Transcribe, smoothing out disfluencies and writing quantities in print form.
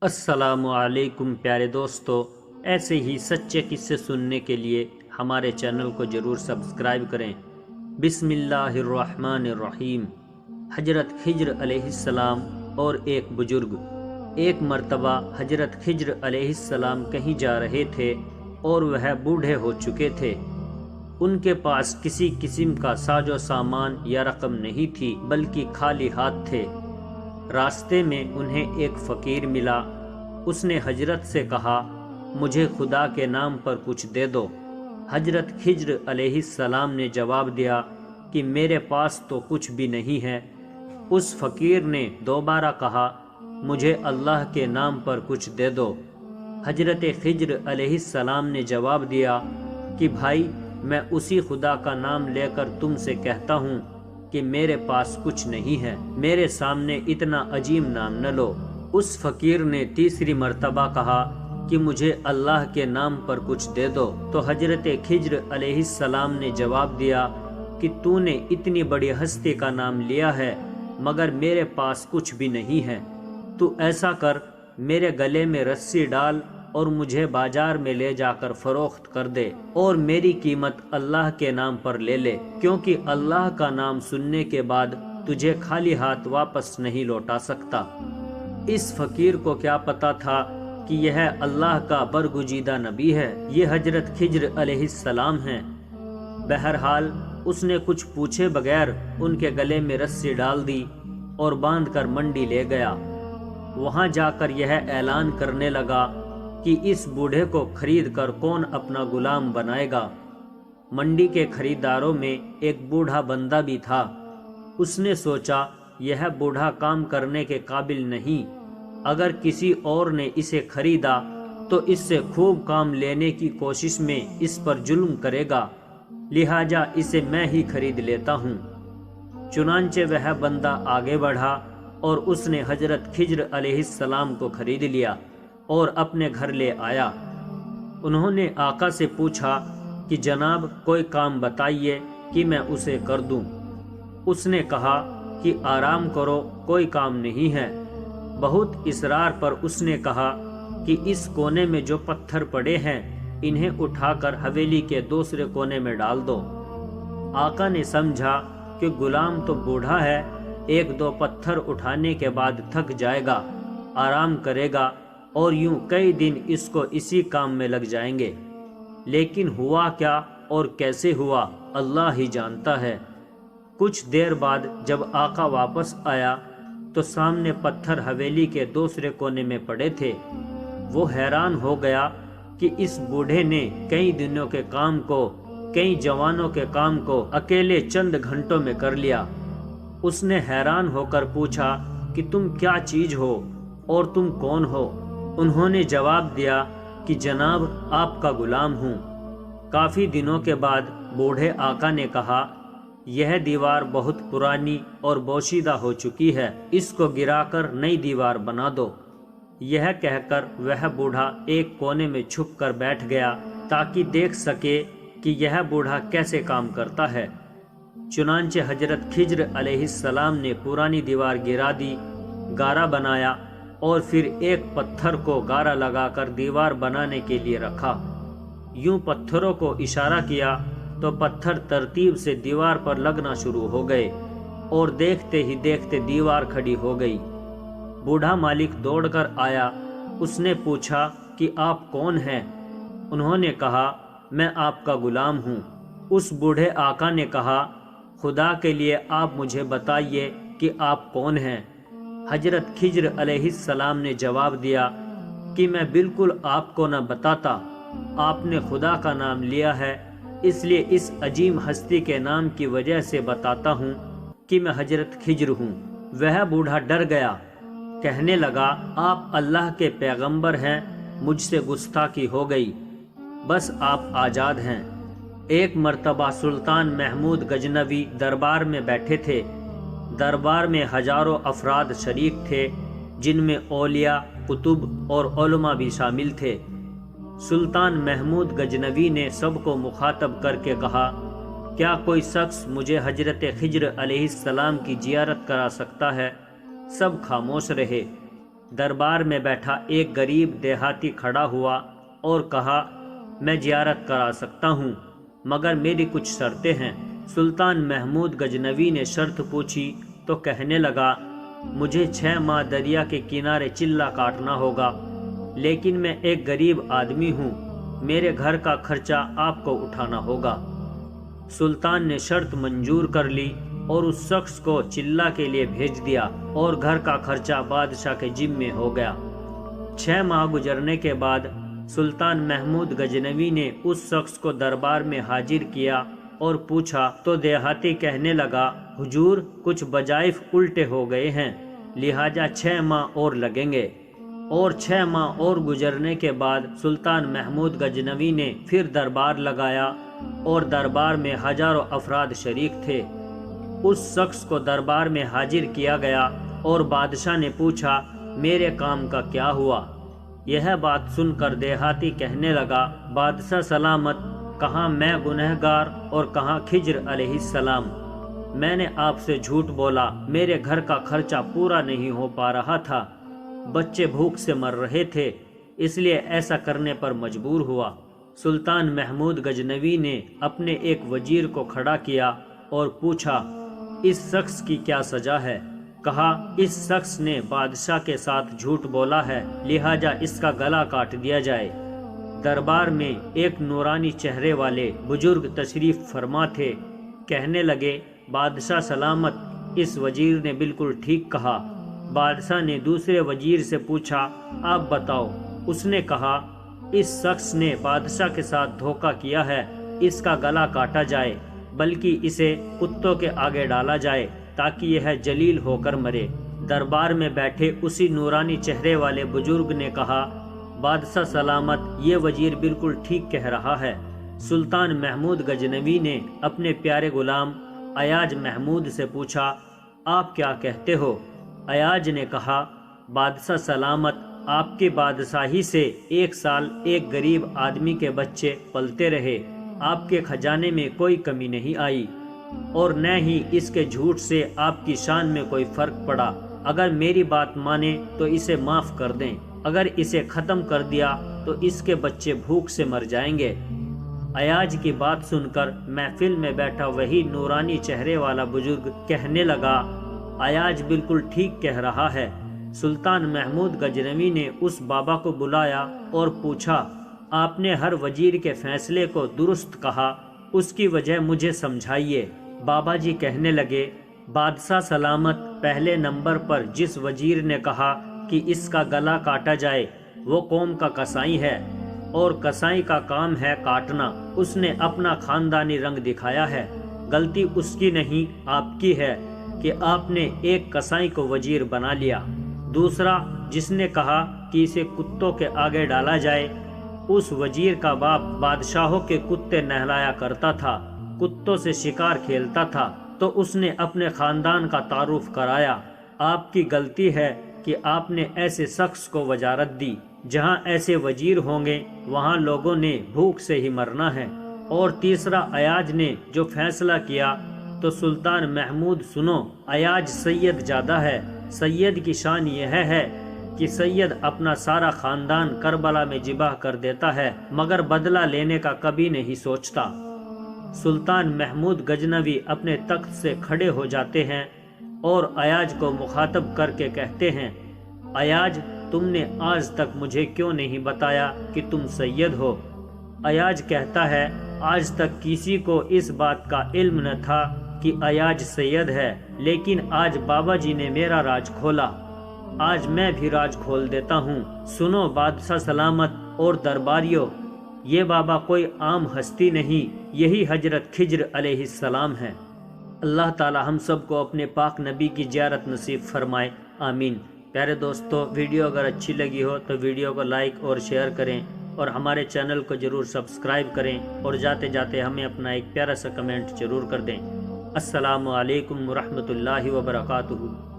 السلام علیکم پیارے دوستو، ایسے ہی سچے قصے سننے کے لیے ہمارے چینل کو ضرور سبسکرائب کریں۔ بسم اللہ الرحمن الرحیم۔ حضرت خضر علیہ السلام اور ایک بزرگ۔ ایک مرتبہ حضرت خضر علیہ السلام کہیں جا رہے تھے اور وہ بوڑھے ہو چکے تھے۔ ان کے پاس کسی قسم کا ساز و سامان یا رقم نہیں تھی، بلکہ خالی ہاتھ تھے۔ راستے میں انہیں ایک فقیر ملا۔ اس نے حضرت سے کہا، مجھے خدا کے نام پر کچھ دے دو۔ حضرت خضر علیہ السلام نے جواب دیا کہ میرے پاس تو کچھ بھی نہیں ہے۔ اس فقیر نے دوبارہ کہا، مجھے اللہ کے نام پر کچھ دے دو۔ حضرت خضر علیہ السلام نے جواب دیا کہ بھائی، میں اسی خدا کا نام لے کر تم سے کہتا ہوں کہ میرے پاس کچھ نہیں ہے، میرے سامنے اتنا عظیم نام نہ لو۔ اس فقیر نے تیسری مرتبہ کہا کہ مجھے اللہ کے نام پر کچھ دے دو، تو حضرت خضر علیہ السلام نے جواب دیا کہ تو نے اتنی بڑی ہستی کا نام لیا ہے مگر میرے پاس کچھ بھی نہیں ہے۔ تو ایسا کر، میرے گلے میں رسی ڈال اور مجھے بازار میں لے جا کر فروخت کر دے، اور میری قیمت اللہ کے نام پر لے لے، کیونکہ اللہ کا نام سننے کے بعد تجھے خالی ہاتھ واپس نہیں لوٹا سکتا۔ اس فقیر کو کیا پتا تھا کہ یہ اللہ کا برگزیدہ نبی ہے، یہ حضرت خضر علیہ السلام ہیں۔ بہرحال اس نے کچھ پوچھے بغیر ان کے گلے میں رسی ڈال دی اور باندھ کر منڈی لے گیا۔ وہاں جا کر یہ اعلان کرنے لگا کہ اس بوڑھے کو خرید کر کون اپنا غلام بنائے گا۔ منڈی کے خریداروں میں ایک بوڑھا بندہ بھی تھا۔ اس نے سوچا، یہ بوڑھا کام کرنے کے قابل نہیں، اگر کسی اور نے اسے خریدا تو اس سے خوب کام لینے کی کوشش میں اس پر ظلم کرے گا، لہٰذا اسے میں ہی خرید لیتا ہوں۔ چنانچہ وہ بندہ آگے بڑھا اور اس نے حضرت خضر علیہ السلام کو خرید لیا اور اپنے گھر لے آیا۔ انہوں نے آقا سے پوچھا کہ جناب کوئی کام بتائیے کہ میں اسے کر دوں۔ اس نے کہا کہ آرام کرو، کوئی کام نہیں ہے۔ بہت اصرار پر اس نے کہا کہ اس کونے میں جو پتھر پڑے ہیں انہیں اٹھا کر حویلی کے دوسرے کونے میں ڈال دو۔ آقا نے سمجھا کہ غلام تو بوڑھا ہے، ایک دو پتھر اٹھانے کے بعد تھک جائے گا، آرام کرے گا، اور یوں کئی دن اس کو اسی کام میں لگ جائیں گے۔ لیکن ہوا کیا اور کیسے ہوا اللہ ہی جانتا ہے۔ کچھ دیر بعد جب آقا واپس آیا تو سامنے پتھر حویلی کے دوسرے کونے میں پڑے تھے۔ وہ حیران ہو گیا کہ اس بوڑھے نے کئی دنوں کے کام کو، کئی جوانوں کے کام کو اکیلے چند گھنٹوں میں کر لیا۔ اس نے حیران ہو کر پوچھا کہ تم کیا چیز ہو اور تم کون ہو؟ انہوں نے جواب دیا کہ جناب آپ کا غلام ہوں۔ کافی دنوں کے بعد بوڑھے آقا نے کہا، یہ دیوار بہت پرانی اور بوشیدہ ہو چکی ہے، اس کو گرا کر نئی دیوار بنا دو۔ یہ کہہ کر وہ بوڑھا ایک کونے میں چھپ کر بیٹھ گیا تاکہ دیکھ سکے کہ یہ بوڑھا کیسے کام کرتا ہے۔ چنانچہ حضرت خضر علیہ السلام نے پرانی دیوار گرا دی، گارا بنایا، اور پھر ایک پتھر کو گارا لگا کر دیوار بنانے کے لیے رکھا۔ یوں پتھروں کو اشارہ کیا تو پتھر ترتیب سے دیوار پر لگنا شروع ہو گئے، اور دیکھتے ہی دیکھتے دیوار کھڑی ہو گئی۔ بوڑھا مالک دوڑ کر آیا۔ اس نے پوچھا کہ آپ کون ہیں؟ انہوں نے کہا، میں آپ کا غلام ہوں۔ اس بوڑھے آقا نے کہا، خدا کے لیے آپ مجھے بتائیے کہ آپ کون ہیں؟ حضرت خضر علیہ السلام نے جواب دیا کہ میں بالکل آپ کو نہ بتاتا، آپ نے خدا کا نام لیا ہے، اس لیے اس عظیم ہستی کے نام کی وجہ سے بتاتا ہوں کہ میں حضرت خضر ہوں۔ وہ بوڑھا ڈر گیا، کہنے لگا، آپ اللہ کے پیغمبر ہیں، مجھ سے گستاخی ہو گئی، بس آپ آزاد ہیں۔ ایک مرتبہ سلطان محمود غزنوی دربار میں بیٹھے تھے۔ دربار میں ہزاروں افراد شریک تھے، جن میں اولیاء، کتب اور علماء بھی شامل تھے۔ سلطان محمود غزنوی نے سب کو مخاطب کر کے کہا، کیا کوئی شخص مجھے حضرت خضر علیہ السلام کی زیارت کرا سکتا ہے؟ سب خاموش رہے۔ دربار میں بیٹھا ایک غریب دیہاتی کھڑا ہوا اور کہا، میں زیارت کرا سکتا ہوں مگر میری کچھ شرطیں ہیں۔ سلطان محمود غزنوی نے شرط پوچھی تو کہنے لگا، مجھے 6 ماہ دریا کے کنارے چلہ کاٹنا ہوگا، لیکن میں ایک غریب آدمی ہوں، میرے گھر کا خرچہ آپ کو اٹھانا ہوگا۔ سلطان نے شرط منظور کر لی اور اس شخص کو چلہ کے لیے بھیج دیا اور گھر کا خرچہ بادشاہ کے ذمے ہو گیا۔ 6 ماہ گزرنے کے بعد سلطان محمود غزنوی نے اس شخص کو دربار میں حاضر کیا اور پوچھا تو دیہاتی کہنے لگا، حضور کچھ وظائف الٹے ہو گئے ہیں، لہٰذا 6 ماہ اور لگیں گے۔ اور 6 ماہ اور گزرنے کے بعد سلطان محمود غزنوی نے پھر دربار لگایا اور دربار میں ہزاروں افراد شریک تھے۔ اس شخص کو دربار میں حاضر کیا گیا اور بادشاہ نے پوچھا، میرے کام کا کیا ہوا؟ یہ بات سن کر دیہاتی کہنے لگا، بادشاہ سلامت، کہاں میں گنہگار اور کہاں خضر علیہ السلام، میں نے آپ سے جھوٹ بولا، میرے گھر کا خرچہ پورا نہیں ہو پا رہا تھا، بچے بھوک سے مر رہے تھے، اس لیے ایسا کرنے پر مجبور ہوا۔ سلطان محمود غزنوی نے اپنے ایک وزیر کو کھڑا کیا اور پوچھا، اس شخص کی کیا سزا ہے؟ کہا، اس شخص نے بادشاہ کے ساتھ جھوٹ بولا ہے، لہٰذا اس کا گلا کاٹ دیا جائے۔ دربار میں ایک نورانی چہرے والے بزرگ تشریف فرما تھے، کہنے لگے، بادشاہ سلامت، اس وزیر نے بالکل ٹھیک کہا۔ بادشاہ نے دوسرے وزیر سے پوچھا، آپ بتاؤ۔ اس نے کہا، اس شخص نے بادشاہ کے ساتھ دھوکہ کیا ہے، اس کا گلا کاٹا جائے، بلکہ اسے کتوں کے آگے ڈالا جائے تاکہ یہ ذلیل ہو کر مرے۔ دربار میں بیٹھے اسی نورانی چہرے والے بزرگ نے کہا، بادشاہ سلامت، یہ وزیر بالکل ٹھیک کہہ رہا ہے۔ سلطان محمود غزنوی نے اپنے پیارے غلام ایاز محمود سے پوچھا، آپ کیا کہتے ہو؟ ایاز نے کہا، بادشاہ سلامت، آپ کی بادشاہی سے 1 سال ایک غریب آدمی کے بچے پلتے رہے، آپ کے خزانے میں کوئی کمی نہیں آئی، اور نہ ہی اس کے جھوٹ سے آپ کی شان میں کوئی فرق پڑا۔ اگر میری بات مانے تو اسے معاف کر دیں، اگر اسے ختم کر دیا تو اس کے بچے بھوک سے مر جائیں گے۔ ایاز کی بات سن کر محفل میں بیٹھا وہی نورانی چہرے والا بزرگ کہنے لگا، ایاز بالکل ٹھیک کہہ رہا ہے۔ سلطان محمود غزنوی نے اس بابا کو بلایا اور پوچھا، آپ نے ہر وزیر کے فیصلے کو درست کہا، اس کی وجہ مجھے سمجھائیے۔ بابا جی کہنے لگے، بادشاہ سلامت، پہلے نمبر پر جس وزیر نے کہا کہ اس کا گلا کاٹا جائے وہ قوم کا قصائی ہے، اور قصائی کا کام ہے کاٹنا، اس نے اپنا خاندانی رنگ دکھایا ہے، غلطی اس کی نہیں آپ کی ہے کہ آپ نے ایک قصائی کو وزیر بنا لیا۔ دوسرا، جس نے کہا کہ اسے کتوں کے آگے ڈالا جائے، اس وزیر کا باپ بادشاہوں کے کتے نہلایا کرتا تھا، کتوں سے شکار کھیلتا تھا، تو اس نے اپنے خاندان کا تعارف کرایا۔ آپ کی غلطی ہے کہ آپ نے ایسے شخص کو وزارت دی، جہاں ایسے وزیر ہوں گے وہاں لوگوں نے بھوک سے ہی مرنا ہے۔ اور تیسرا، ایاز نے جو فیصلہ کیا تو سلطان محمود سنو، ایاز سید زادہ ہے، سید کی شان یہ ہے کہ سید اپنا سارا خاندان کربلا میں ذبح کر دیتا ہے مگر بدلہ لینے کا کبھی نہیں سوچتا۔ سلطان محمود غزنوی اپنے تخت سے کھڑے ہو جاتے ہیں اور ایاز کو مخاطب کر کے کہتے ہیں، ایاز، تم نے آج تک مجھے کیوں نہیں بتایا کہ تم سید ہو؟ ایاز کہتا ہے، آج تک کسی کو اس بات کا علم نہ تھا کہ ایاز سید ہے، لیکن آج بابا جی نے میرا راز کھولا، آج میں بھی راز کھول دیتا ہوں۔ سنو بادشاہ سلامت اور درباریوں، یہ بابا کوئی عام ہستی نہیں، یہی حضرت خضر علیہ السلام ہے۔ اللہ تعالی ہم سب کو اپنے پاک نبی کی زیارت نصیب فرمائے، آمین۔ پیارے دوستو، ویڈیو اگر اچھی لگی ہو تو ویڈیو کو لائک اور شیئر کریں، اور ہمارے چینل کو ضرور سبسکرائب کریں، اور جاتے جاتے ہمیں اپنا ایک پیارا سا کمنٹ ضرور کر دیں۔ السلام علیکم ورحمۃ اللہ وبرکاتہ۔